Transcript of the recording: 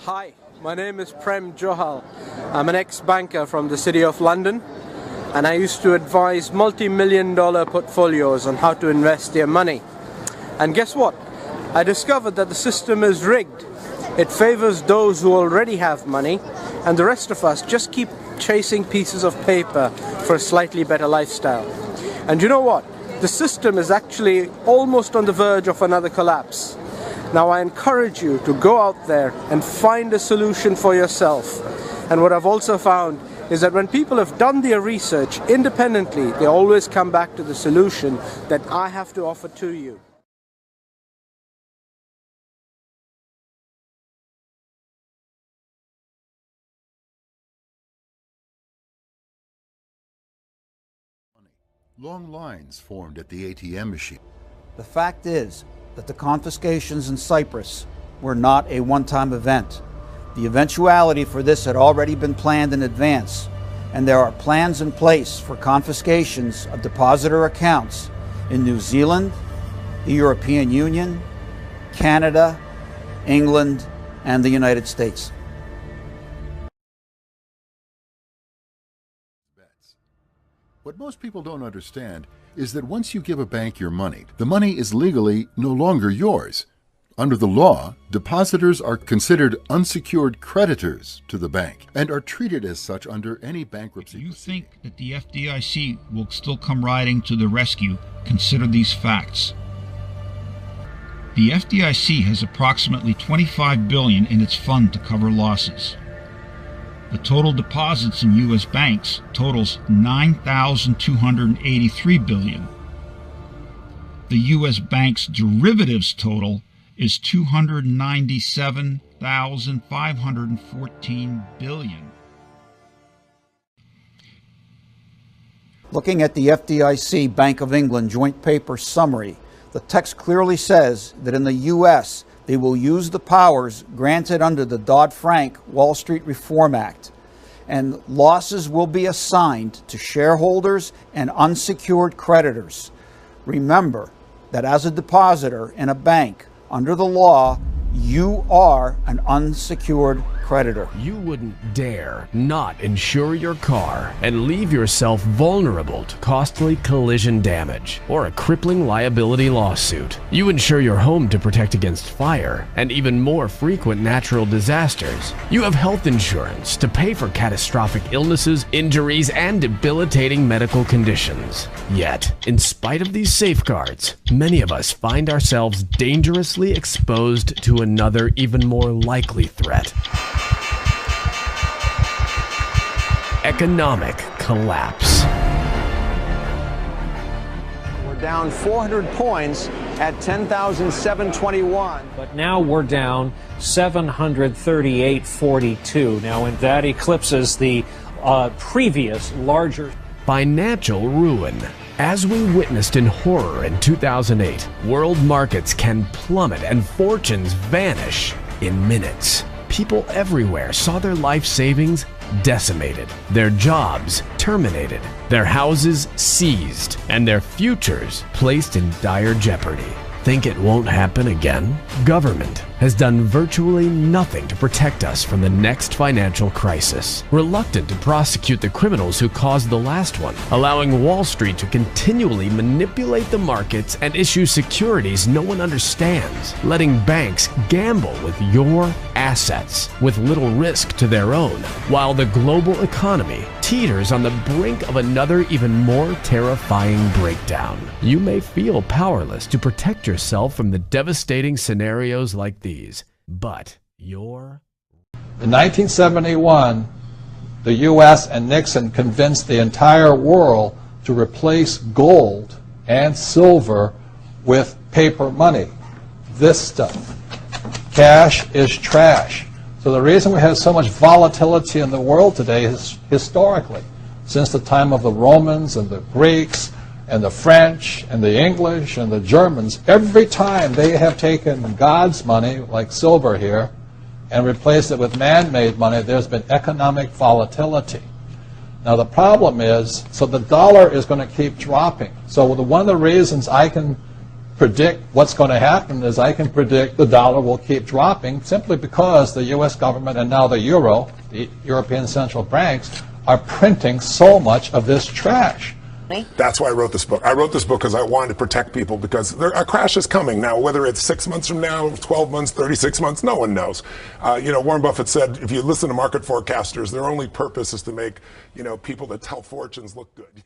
Hi, my name is Prem Johal. I'm an ex-banker from the City of London, and I used to advise multi-million-dollar portfolios on how to invest their money. And guess what? I discovered that the system is rigged. It favors those who already have money, and the rest of us just keep chasing pieces of paper for a slightly better lifestyle. And you know what? The system is actually almost on the verge of another collapse. Now I encourage you to go out there and find a solution for yourself. And what I've also found is that when people have done their research independently, they always come back to the solution that I have to offer to you. Long lines formed at the ATM machine. The fact is that the confiscations in Cyprus were not a one-time event. The eventuality for this had already been planned in advance, and there are plans in place for confiscations of depositor accounts in New Zealand, the European Union, Canada, England, and the United States. What most people don't understand is that once you give a bank your money, the money is legally no longer yours. Under the law, depositors are considered unsecured creditors to the bank and are treated as such under any bankruptcy. If you think that the FDIC will still come riding to the rescue, consider these facts. The FDIC has approximately $25 billion in its fund to cover losses. The total deposits in U.S. banks totals $9,283 billion. The U.S. bank's derivatives total is $297,514 billion. Looking at the FDIC Bank of England joint paper summary, the text clearly says that in the U.S., they will use the powers granted under the Dodd-Frank Wall Street Reform Act, and losses will be assigned to shareholders and unsecured creditors. Remember that as a depositor in a bank, under the law, you are an unsecured creditor. You wouldn't dare not insure your car and leave yourself vulnerable to costly collision damage or a crippling liability lawsuit. You insure your home to protect against fire and even more frequent natural disasters. You have health insurance to pay for catastrophic illnesses, injuries, and debilitating medical conditions. Yet, in spite of these safeguards, many of us find ourselves dangerously exposed to another, even more likely threat: economic collapse. We're down 400 points at 10,721. But now we're down 738.42. Now, and that eclipses the previous larger Financial ruin. As we witnessed in horror in 2008, world markets can plummet and fortunes vanish in minutes. People everywhere saw their life savings decimated, their jobs terminated, their houses seized, and their futures placed in dire jeopardy. Think it won't happen again? Government has done virtually nothing to protect us from the next financial crisis, reluctant to prosecute the criminals who caused the last one, allowing Wall Street to continually manipulate the markets and issue securities no one understands, letting banks gamble with your assets with little risk to their own, while the global economy teeters on the brink of another even more terrifying breakdown. You may feel powerless to protect yourself from the devastating scenarios like these, but you're... In 1971, the U.S. and Nixon convinced the entire world to replace gold and silver with paper money. This stuff. Cash is trash. So the reason we have so much volatility in the world today is historically, since the time of the Romans and the Greeks and the French and the English and the Germans, every time they have taken God's money, like silver here, and replaced it with man-made money, there's been economic volatility. Now the problem is, so the dollar is going to keep dropping. So one of the reasons I can predict what's going to happen is I can predict the dollar will keep dropping simply because the U.S. government and now the euro, the European central banks, are printing so much of this trash. That's why I wrote this book. I wrote this book because I wanted to protect people, because a crash is coming. Now, whether it's 6 months from now, 12 months, 36 months, no one knows. Warren Buffett said, if you listen to market forecasters, their only purpose is to make, people that tell fortunes look good.